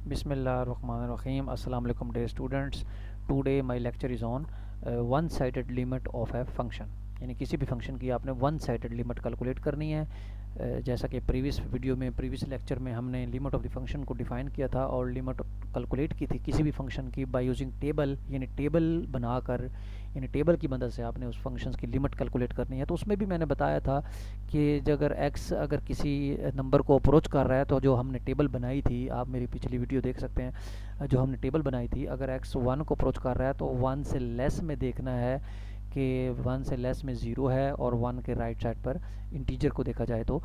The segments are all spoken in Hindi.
Bismillahirrahmanirrahim. Assalamu alaikum dear students. Today my lecture is on one sided limit of a function. यानी किसी भी फंक्शन की आपने वन साइडेड लिमिट कैलकुलेट करनी है। जैसा कि प्रीवियस लेक्चर में हमने लिमिट ऑफ द फंक्शन को डिफाइन किया था और लिमिट कैलकुलेट की थी किसी भी फंक्शन की बाय यूजिंग टेबल, यानी टेबल बनाकर, यानी टेबल की मदद से आपने उस फंक्शन की लिमिट कैलकुलेट करनी है। तो उसमें भी मैंने बताया था कि अगर x अगर किसी नंबर को अप्रोच कर रहा है तो जो हमने टेबल बनाई थी, आप मेरी पिछली वीडियो देख सकते हैं, जो हमने टेबल बनाई थी, अगर x 1 को अप्रोच कर रहा है तो 1 से लेस में देखना है कि 1 से लेस में 0 है और 1 के राइट साइड पर इंटीजर को देखा जाए तो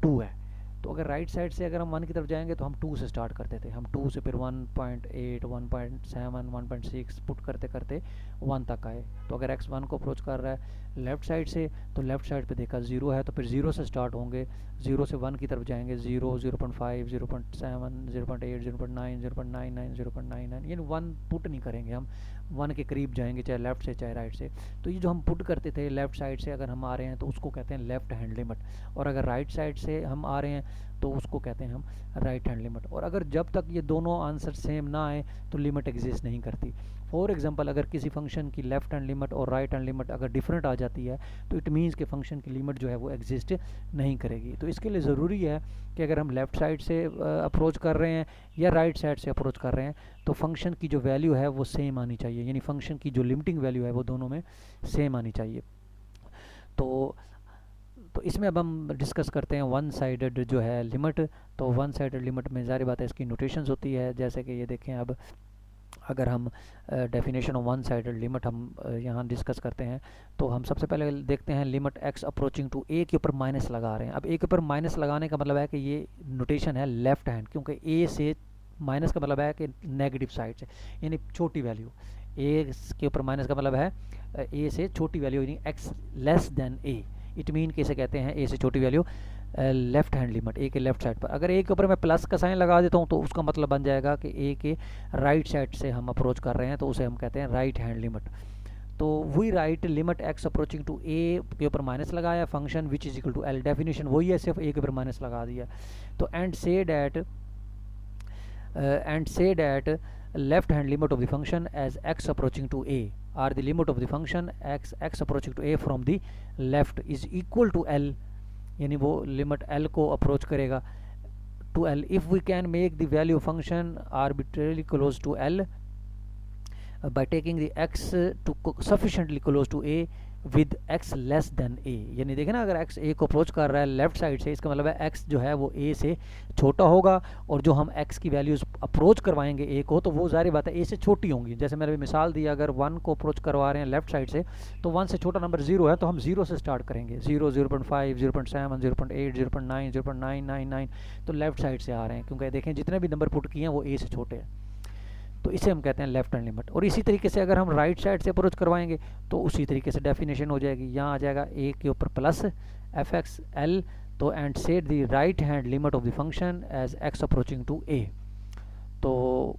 2 है। तो अगर राइट साइड से अगर हम 1 की तरफ जाएंगे तो हम 2 से स्टार्ट करते थे, हम 2 से फिर 1.8 1.7 1.6 पुट करते करते 1 तक आए। तो अगर x 1 को अप्रोच कर रहा है लेफ़्ट साइड से तो लेफ़्ट साइड पे देखा 0 है, तो फिर 0 से स्टार्ट होंगे, 0 से 1 की तरफ जाएंगे, 0 0.5 0.7 0.8 0.9 0.99 0.99, यानी 1 पुट नहीं करेंगे, हम 1 के करीब जाएंगे चाहे लेफ़्ट से चाहे राइट से। तो ये जो हम पुट करते थे लेफ़्ट साइड से अगर हम आ रहे हैं तो उसको कहते हैं लेफ़्ट हैंड लिमिट, और अगर राइट साइड से हम आ रहे हैं तो उसको कहते हैं हम राइट हैंड लिमिट। और अगर जब तक ये दोनों आंसर सेम ना आए तो लिमिट एग्जिस्ट नहीं करती। फॉर एग्जांपल, अगर किसी फंक्शन की लेफ्ट हैंड लिमिट और राइट हैंड लिमिट अगर डिफरेंट आ जाती है तो इट मीन्स कि फंक्शन की लिमिट जो है वो एग्जिस्ट नहीं करेगी। तो इसके लिए ज़रूरी है कि अगर हम लेफ़्ट साइड से अप्रोच कर रहे हैं या राइट साइड से अप्रोच कर रहे हैं तो फंक्शन की जो वैल्यू है वो सेम आनी चाहिए, यानी फंक्शन की जो लिमिटिंग वैल्यू है वो दोनों में सेम आनी चाहिए। तो इसमें अब हम डिस्कस करते हैं वन साइडेड जो है लिमिट। तो वन साइडेड लिमिट में ज़ाहिर बात है इसकी नोटेशंस होती है, जैसे कि ये देखें। अब अगर हम definition of one sided limit हम यहाँ डिस्कस करते हैं तो हम सबसे पहले देखते हैं limit x approaching to a के ऊपर माइनस लगा रहे हैं। अब a के ऊपर माइनस लगाने का मतलब है कि ये नोटेशन है लेफ्ट हैंड, क्योंकि a से माइनस का मतलब है कि नेगेटिव साइड से, यानी छोटी वैल्यू। a के ऊपर माइनस का मतलब है a से छोटी वैल्यू, यानी x less than a। It mean कैसे कहते हैं a से छोटी वैल्यू लेफ्ट हैंड लिमिट, ए के लेफ्ट साइड पर। अगर ए के ऊपर मैं प्लस का साइन लगा देता हूँ तो उसका मतलब बन जाएगा कि ए के राइट साइड से हम अप्रोच कर रहे हैं, तो उसे हम कहते हैं राइट हैंड लिमिट। तो we right limit x approaching to a के ऊपर माइनस लगाया, function which is equal to L, definition वही है, सिर्फ ए के ऊपर माइनस लगा दिया। तो and say that left hand limit of the function as x approaching to a, or the limit of the function x approaching to a from the left is equal to l, यानी वो लिमिट l को अप्रोच करेगा to l if we can make the value function arbitrarily close to l by taking the x to sufficiently close to a with x less than a। यानी देखें ना, अगर x a को अप्रोच कर रहा है लेफ्ट साइड से, इसका मतलब है x जो है वो a से छोटा होगा, और जो हम x की वैल्यूज अप्रोच करवाएंगे a को तो वो ज़ाहिर बात है a से छोटी होंगी। जैसे मैंने मिसाल दी, अगर 1 को अप्रोच करवा रहे हैं लेफ्ट साइड से तो 1 से छोटा नंबर 0 है, तो हम 0 से स्टार्ट करेंगे, 0 0.5 0.7 0.8 0.9 0.999, तो लेफ्ट साइड से आ रहे हैं, क्योंकि देखें जितने भी नंबर पुट किए हैं वो a से छोटे हैं। तो इसे हम कहते हैं लेफ्ट हैंड लिमिट। और इसी तरीके से अगर हम राइट साइड से अप्रोच करवाएंगे तो उसी तरीके से डेफिनेशन हो जाएगी, यहाँ आ जाएगा a के ऊपर प्लस एफ एक्स एल, तो and set the right hand limit of the function as x approaching to a, तो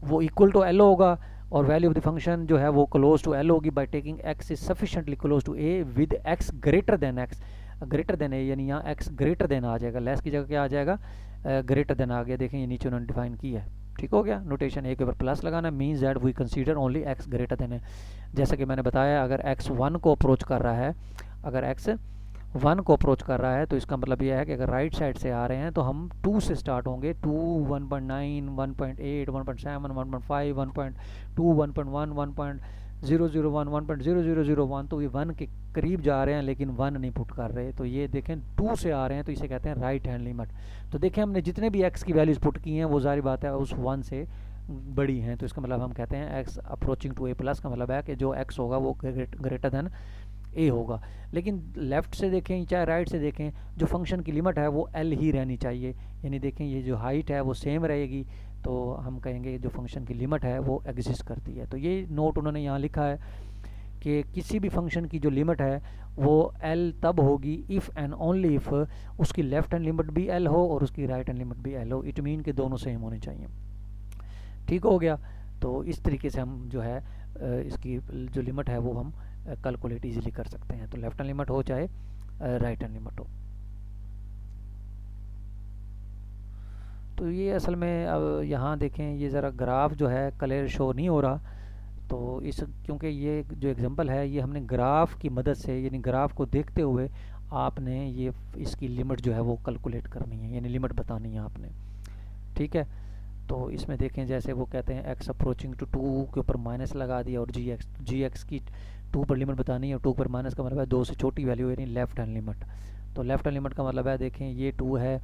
वो इक्वल टू l होगा, और वैल्यू ऑफ द फंक्शन जो है वो क्लोज टू l होगी by taking x is sufficiently close to a with x greater than a, यानी यहाँ x ग्रेटर देन आ जाएगा, लेस की जगह क्या आ जाएगा, ग्रेटर देन आ गया। देखें ये नीचे उन्होंने डिफाइन किया है, ठीक हो गया। नोटेशन ए के ऊपर प्लस लगाना means that we consider only x greater than है। जैसा कि मैंने बताया, अगर x 1 को अप्रोच कर रहा है, अगर x 1 को अप्रोच कर रहा है तो इसका मतलब यह है कि अगर राइट साइड से आ रहे हैं तो हम 2 से स्टार्ट होंगे, 2 1.9 1.8 1.7 1.5 1.2 1.1 1.001 1.00001, तो ये 1 के करीब जा रहे हैं लेकिन 1 नहीं पुट कर रहे, तो ये देखें 2 से आ रहे हैं, तो इसे कहते हैं राइट हैंड लिमिट। तो देखें हमने जितने भी x की वैल्यूज़ पुट की हैं वो ज़ाहिर बात है उस 1 से बड़ी हैं, तो इसका मतलब हम कहते हैं x approaching to a plus, का मतलब है कि जो x होगा वो ग्रेटर देन a होगा। लेकिन लेफ़्ट से देखें चाहे राइट से देखें, जो फंक्शन की लिमिट है वो l ही रहनी चाहिए, यानी देखें ये जो हाइट है वो सेम रहेगी, तो हम कहेंगे जो फंक्शन की लिमिट है वो एग्जिस्ट करती है। तो ये नोट उन्होंने यहाँ लिखा है कि किसी भी फंक्शन की जो लिमिट है वो l तब होगी इफ़ एंड ओनली इफ़ उसकी लेफ्ट हैंड लिमिट भी l हो और उसकी राइट हैंड लिमिट भी l हो, इट मीन के दोनों सेम होने चाहिए, ठीक हो गया। तो इस तरीके से हम जो है इसकी जो लिमिट है वो हम कैलकुलेट इजीली कर सकते हैं, तो लेफ्ट हैंड लिमिट हो चाहे राइट हैंड लिमिट हो। तो ये असल में अब यहाँ देखें, ये ज़रा ग्राफ जो है क्लियर शो नहीं हो रहा। तो इस क्योंकि ये जो एग्जांपल है ये हमने ग्राफ की मदद से, यानी ग्राफ को देखते हुए आपने ये इसकी लिमिट जो है वो कैलकुलेट करनी है, यानी लिमिट बतानी है आपने। ठीक है, तो इसमें देखें जैसे वो कहते हैं x अप्रोचिंग टू 2 के ऊपर माइनस लगा दिया, और जी एक्स की 2 पर लिमिट बतानी है, और 2 पर माइनस का मतलब है 2 से छोटी वैल्यू, यानी लेफ्ट हैंड लिमिट। तो लेफ्ट हैंड लिमिट का मतलब है, देखें ये 2 है,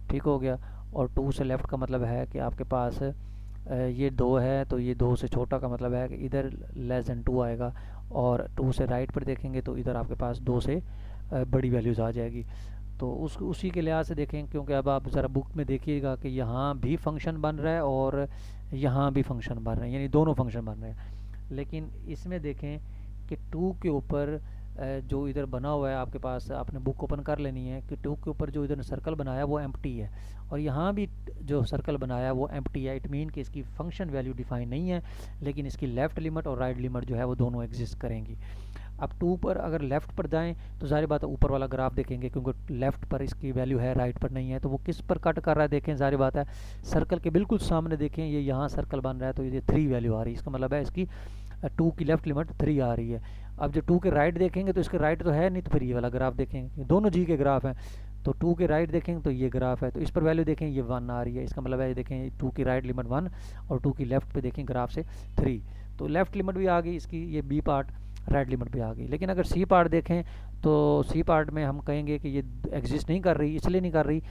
ठीक हो गया, और 2 से लेफ्ट का मतलब है कि आपके पास ये 2 है, तो ये 2 से छोटा का मतलब है कि इधर लेस देन 2 आएगा, और 2 से राइट पर देखेंगे तो इधर आपके पास 2 से बड़ी वैल्यूज़ आ जाएगी। तो उसी के लिहाज से देखें, क्योंकि अब आप ज़रा बुक में देखिएगा कि यहाँ भी फंक्शन बन रहा है और यहाँ भी फंक्शन बन रहे हैं, यानी दोनों फंक्शन बन रहे हैं। लेकिन इसमें देखें कि 2 के ऊपर जो इधर बना हुआ है आपके पास, आपने बुक ओपन कर लेनी है कि 2 के ऊपर जो इधर सर्कल बनाया वो एम्प्टी है, और यहाँ भी जो सर्कल बनाया वो एम्प्टी है। इट मीन कि इसकी फंक्शन वैल्यू डिफाइन नहीं है, लेकिन इसकी लेफ़्ट लिमिट और राइट लिमिट जो है वो दोनों एग्जिस्ट करेंगी। अब 2 पर अगर लेफ़्ट पर जाएं तो ज़ाहिर बात है ऊपर वाला ग्राफ देखेंगे, क्योंकि लेफ़्ट पर इसकी वैल्यू है, राइट पर नहीं है, तो वो किस पर कट कर रहा है देखें, ज़ाहिर बात है सर्कल के बिल्कुल सामने देखें, ये यहाँ सर्कल बन रहा है, तो ये 3 वैल्यू आ रही है, इसका मतलब है इसकी 2 की लेफ़्ट लिमिट 3 आ रही है। अब जो 2 के राइट देखेंगे तो इसके राइट तो है नहीं, तो फिर ये वाला ग्राफ देखेंगे, दोनों जी के ग्राफ हैं, तो 2 के राइट देखेंगे तो ये ग्राफ है, तो इस पर वैल्यू देखें ये 1 आ रही है, इसका मतलब है ये देखें 2 की राइट लिमिट 1 और 2 की लेफ़्ट पे देखें ग्राफ से 3, तो लेफ़्ट लिमिट भी आ गई इसकी, ये बी पार्ट, राइट लिमिट भी आ गई। लेकिन अगर सी पार्ट देखें तो सी पार्ट में हम कहेंगे कि ये एग्जिस्ट नहीं कर रही, इसलिए नहीं कर रही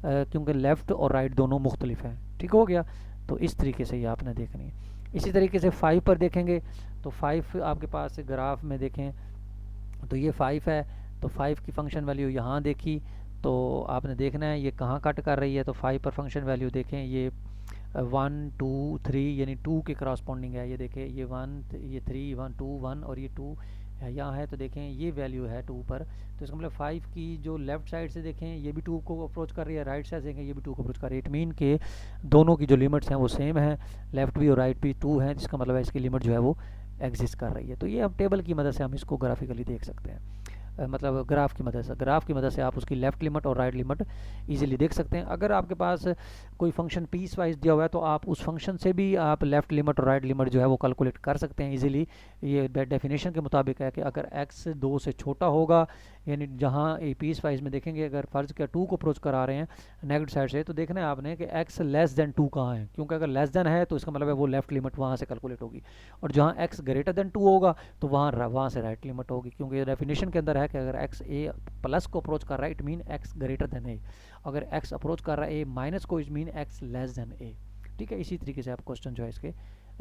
क्योंकि लेफ़्ट और राइट दोनों मुख्तलिफ हैं। ठीक हो गया, तो इस तरीके से ये आपने देखनी है। इसी तरीके से 5 पर देखेंगे तो 5 आपके पास ग्राफ में देखें तो ये 5 है, तो 5 की फंक्शन वैल्यू यहाँ देखी, तो आपने देखना है ये कहाँ कट कर रही है, तो 5 पर फंक्शन वैल्यू देखें ये 1 2 3 यानी 2 के करस्पॉन्डिंग है, ये देखें ये 1 ये 3 1 2 1 और ये 2 यहाँ है, तो देखें ये वैल्यू है 2 पर, तो इसका मतलब 5 की जो लेफ्ट साइड से देखें ये भी 2 को अप्रोच कर रही है, राइट साइड से देखें ये भी 2 को अप्रोच कर रही है। इट मीन के दोनों की जो लिमिट्स हैं वो सेम है, लेफ्ट भी और राइट भी 2 हैं, जिसका मतलब है इसकी लिमिट जो है वो एग्जिस्ट कर रही है। तो ये अब टेबल की मदद से हम इसको ग्राफिकली देख सकते हैं, मतलब ग्राफ की मदद से आप उसकी लेफ़्ट लिमिट और राइट लिमिट इजीली देख सकते हैं। अगर आपके पास कोई फंक्शन पीस वाइज दिया हुआ है तो आप उस फंक्शन से भी आप लेफ़्ट लिमिट और राइट लिमिट जो है वो कैलकुलेट कर सकते हैं इजीली। ये डेफिनेशन के मुताबिक है कि अगर x 2 से छोटा होगा, यानी जहाँ ये पीस वाइज में देखेंगे अगर फ़र्ज़ किया 2 को अप्रोच करा रहे हैं नेगेटिव साइड से, तो देखना है आपने कि x लेस देन 2 कहाँ है, क्योंकि अगर लेस देन है तो इसका मतलब है वो लेफ़्ट लिमिट वहाँ से कैलकुलेट होगी, और जहाँ x ग्रेटर देन 2 होगा तो वहाँ से राइट लिमिट होगी, क्योंकि डेफिनेशन के अंदर है कि अगर x a प्लस को अप्रोच कर रहा है it mean x greater than a, अगर x अप्रोच कर रहा है a माइनस को it mean x less than a। ठीक है, इसी तरीके से आप क्वेश्चन जो है इसके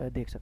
देख सकते हैं।